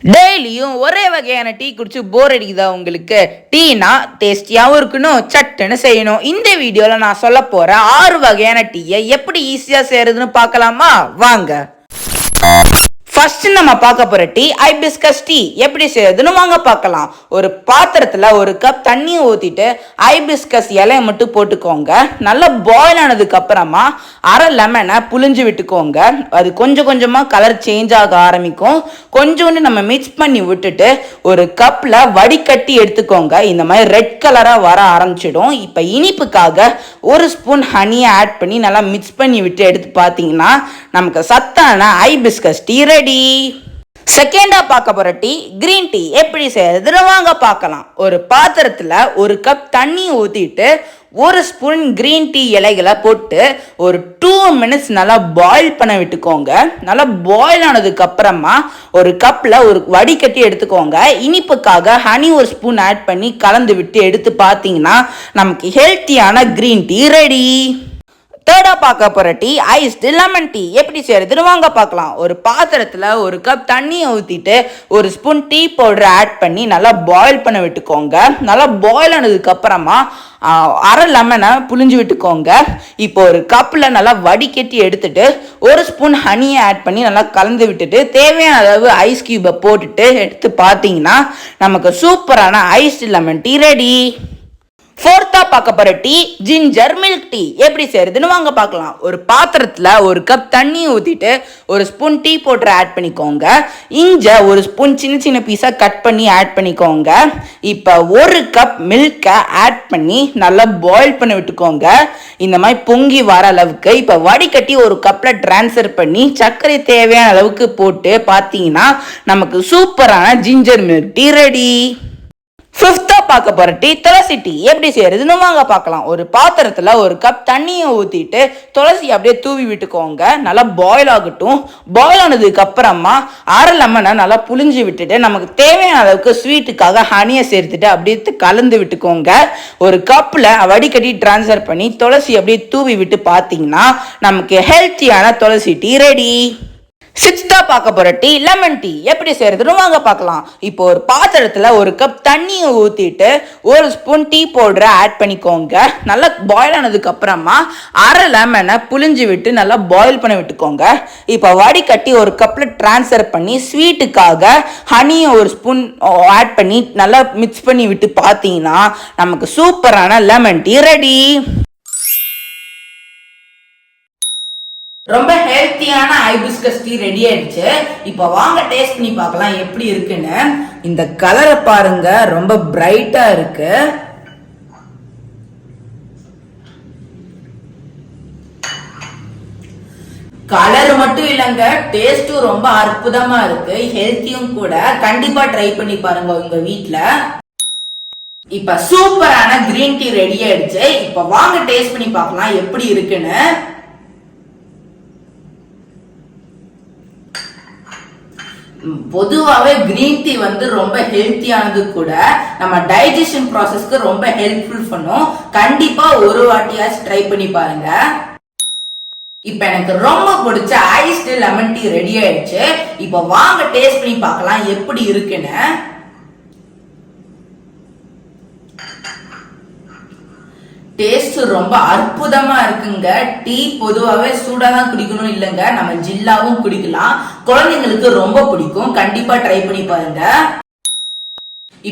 டெய்லியும் ஒரே வகையான டீ குடிச்சு போர் அடிக்குதா உங்களுக்கு? டீனா டேஸ்டியாகவும் இருக்கணும், சட்டுன்னு செய்யணும். இந்த வீடியோவில் நான் சொல்ல போற 6 வகையான டீயை எப்படி ஈஸியாக செய்யறதுன்னு பார்க்கலாமா? வாங்க. ஃபர்ஸ்ட் நம்ம பார்க்க போற டீ ஹைபிஸ்கஸ் டீ. எப்படி செய்யறதுன்னு வாங்க பார்க்கலாம். ஒரு பாத்திரத்துல ஒரு கப் தண்ணியை ஊத்திட்டு ஹைபிஸ்கஸ் இலையை மட்டும் போட்டுக்கோங்க. நல்லா பாயில் ஆனதுக்கு அப்புறமா அரை லெமனை புழிஞ்சு விட்டுக்கோங்க. அது கொஞ்சம் கொஞ்சமா கலர் சேஞ்ச் ஆக ஆரம்பிக்கும். கொஞ்சோண்டு நம்ம மிக்ஸ் பண்ணி விட்டுட்டு ஒரு கப்ல வடிகட்டி எடுத்துக்கோங்க. இந்த மாதிரி ரெட் கலரா வர ஆரம்பிச்சிடும். இப்ப இனிப்புக்காக ஒரு ஸ்பூன் ஹனியை ஆட் பண்ணி நல்லா மிக்ஸ் பண்ணி விட்டு எடுத்து பார்த்தீங்கன்னா நமக்கு சத்தான ஹைபிஸ்கஸ் டீ ரெடி. செகண்டா பார்க்க போற டீ கிரீன் டீ. எப்படி செய்யறதுன்னு வாங்க பார்க்கலாம். ஒரு பாத்திரத்துல ஒரு கப் தண்ணி ஊத்திட்டு ஒரு ஸ்பூன் கிரீன் டீ இலைகளை போட்டு ஒரு 2 மினிட்ஸ் நல்லா பாயில் பண்ண விட்டுக்கோங்க. நல்லா பாயில் ஆனதுக்கு அப்புறமா ஒரு கப்ல ஒரு வடிகட்டி எடுத்துக்கோங்க. இனிப்புக்காக ஹனி ஒரு ஸ்பூன் ஆட் பண்ணி கலந்து விட்டு எடுத்து பார்த்தீங்கன்னா நமக்கு ஹெல்த்தியான கிரீன் டீ ரெடி. தேர்டா பார்க்க போற டீ ஐஸ்டு லெமன் டீ. எப்படி செய்யறதுன்னு வாங்க பார்க்கலாம். ஒரு பாத்திரத்துல ஒரு கப் தண்ணியை ஊத்திட்டு ஒரு ஸ்பூன் டீ பவுடர் ஆட் பண்ணி நல்லா பாயில் பண்ண விட்டுக்கோங்க. நல்லா பாயில் ஆனதுக்கு அப்புறமா அரை லெமனை புழிஞ்சு விட்டுக்கோங்க. இப்போ ஒரு கப்பில் நல்லா வடிகட்டி எடுத்துட்டு ஒரு ஸ்பூன் ஹனியை ஆட் பண்ணி நல்லா கலந்து விட்டுட்டு தேவையான அளவு ஐஸ் கியூபை போட்டுட்டு எடுத்து பார்த்தீங்கன்னா நமக்கு சூப்பரான ஐஸ்டு லெமன் டீ ரெடி. ஃபோர்த்தா பார்க்க போற டீ ஜிஞ்சர் மில்க் டீ. எப்படி செய்யறதுன்னு வாங்க பார்க்கலாம். ஒரு பாத்திரத்துல ஒரு கப் தண்ணி ஊத்திட்டு ஒரு ஸ்பூன் டீ பவுடர் ஆட் பண்ணிக்கோங்க. இஞ்சி ஒரு ஸ்பூன் சின்ன சின்ன பீஸா கட் பண்ணி ஆட் பண்ணிக்கோங்க. இப்போ ஒரு கப் மில்கை ஆட் பண்ணி நல்லா பாயில் பண்ணி விட்டுக்கோங்க. இந்த மாதிரி பொங்கி வர அளவுக்கு இப்போ வடிகட்டி ஒரு கப்ல டிரான்ஸ்ஃபர் பண்ணி சர்க்கரை தேவையான அளவுக்கு போட்டு பார்த்தீங்கன்னா நமக்கு சூப்பரான ஜிஞ்சர் மில்க் டீ ரெடி. ஃபிஃப்த்தா பார்க்க போற டீ துளசி டீ. எப்படி செய்யறதுன்னு வாங்க பார்க்கலாம். ஒரு பாத்திரத்துல ஒரு கப் தண்ணியை ஊத்திட்டு துளசி அப்படியே தூவி விட்டுக்கோங்க. நல்லா பாயில் ஆகட்டும். பாயில் ஆனதுக்கு அப்புறமா அரை லெமனை நல்லா புழிஞ்சு விட்டுட்டு நமக்கு தேவையான அளவுக்கு ஸ்வீட்டுக்காக ஹனியை சேர்த்துட்டு அப்படியே கலந்து விட்டுக்கோங்க. ஒரு கப்ல வடிகட்டி டிரான்ஸ்ஃபர் பண்ணி துளசி அப்படியே தூவி விட்டு பார்த்தீங்கன்னா நமக்கு ஹெல்த்தியான துளசி டீ ரெடி. சிக்ஸ்தா பார்க்க போற டீ லெமன் டீ. எப்படி செய்யறதுன்னு வாங்க பார்க்கலாம். இப்போ ஒரு பாத்திரத்துல ஒரு கப் தண்ணியை ஊத்திட்டு ஒரு ஸ்பூன் டீ பவுடரை ஆட் பண்ணிக்கோங்க. நல்லா பாயில் ஆனதுக்கு அப்புறமா அரை லெமனை புழிஞ்சு விட்டு நல்லா பாயில் பண்ண விட்டுக்கோங்க. இப்போ வடிகட்டி ஒரு கப்ல டிரான்ஸ்ஃபர் பண்ணி ஸ்வீட்டுக்காக ஹனியை ஒரு ஸ்பூன் ஆட் பண்ணி நல்லா மிக்ஸ் பண்ணி விட்டு பார்த்தீங்கன்னா நமக்கு சூப்பரான லெமன் டீ ரெடி. ரொம்ப ஹெல்த்தியான ஹைபிஸ்கஸ் டீ ரெடி ஆயிடுச்சு. இப்போ வாங்க டேஸ்ட் பண்ணி பார்க்கலாம் எப்படி இருக்குன்னு. இந்த கலரை பாருங்க, ரொம்ப பிரைட்டா இருக்கு. கலர் மட்டும் இல்லைங்க, டேஸ்டும் ரொம்ப அற்புதமா இருக்கு. ஹெல்த்தியும் கூட. கண்டிப்பா ட்ரை பண்ணி பாருங்க உங்க வீட்ல. இப்ப சூப்பரான கிரீன் டீ ரெடி ஆயிடுச்சு. இப்ப வாங்க டேஸ்ட் பண்ணி பார்க்கலாம் எப்படி இருக்குன்னு. பொதுவாகவே கிரீன் டீ ரொம்ப ஹெல்த்தியானது கூட. நம்ம டைஜஷன் ப்ராசஸ்க்கு ரொம்ப ஹெல்ப்ஃபுல் பண்ணும். கண்டிப்பா ஒரு வாட்டியாச்சும் ட்ரை பண்ணி பாருங்க. இப்ப எனக்கு ரொம்ப பிடிச்ச ஐஸ்டு லெமன் டீ ரெடி ஆயிடுச்சு. இப்ப வாங்க டேஸ்ட் பண்ணி பார்க்கலாம் எப்படி இருக்குன்னு. டேஸ்ட் ரொம்ப அற்புதமா இருக்குங்க. டீ பொதுவாகவே சூடா தான் குடிக்கணும் இல்லைங்க, நம்ம ஜில்லாவும் குடிக்கலாம். குழந்தைங்களுக்கு ரொம்ப பிடிக்கும். கண்டிப்பா ட்ரை பண்ணி பாருங்க.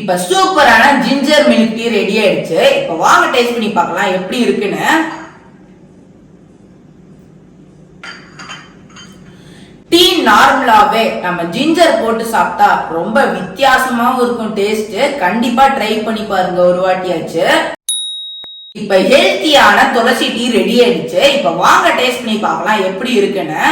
இப்ப சூப்பரான ஜிஞ்சர் மில்க் டீ ரெடி ஆயிடுச்சு. இப்ப வாங்க டேஸ்ட் பண்ணி பார்க்கலாம் எப்படி இருக்குன்னு. டீ நார்மலாவே நம்ம ஜிஞ்சர் போட்டு சாப்பிட்டா ரொம்ப வித்தியாசமாவும் இருக்கும் டேஸ்ட். கண்டிப்பா ட்ரை பண்ணி பாருங்க ஒரு வாட்டியாச்சு. இப்ப ஹெல்த்தியான துளசி டீ ரெடி ஆயிடுச்சு. இப்ப வாங்க டேஸ்ட் பண்ணி பார்க்கலாம் எப்படி இருக்குன்னு.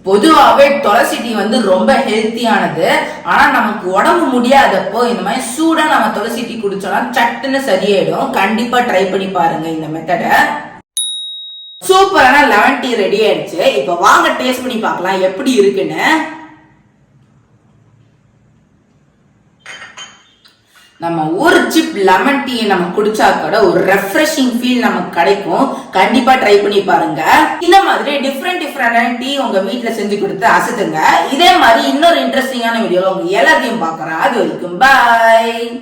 பொதுவாகவே துளசி டீ ரொம்ப ஹெல்த்தியானது. ஆனா நமக்கு உடம்பு முடியாதப்போ இந்த மாதிரி சூடா நம்ம துளசி டீ குடிச்சோம்னா சட்டுன்னு சரியாயிடும். கண்டிப்பா ட்ரை பண்ணி பாருங்க இந்த மெத்தட. சூப்பரான லெமன் டீ ரெடி ஆயிடுச்சு. இப்ப வாங்க டேஸ்ட் பண்ணி பார்க்கலாம் எப்படி இருக்குன்னு. நம்ம ஒரு சிப் லெமன் டீ நம்ம குடிச்சா கூட ஒரு ரெஃப்ரெஷிங் ஃபீல் நமக்கு கிடைக்கும். கண்டிப்பா ட்ரை பண்ணி பாருங்க. இந்த மாதிரி டிஃப்ரெண்டான டீ உங்க வீட்டுல செஞ்சு கொடுத்து அசத்துங்க. இதே மாதிரி இன்னொரு இன்ட்ரெஸ்டிங்கான வீடியோ உங்க எல்லாத்தையும் பாக்குறேன். அது வரைக்கும் பாய்.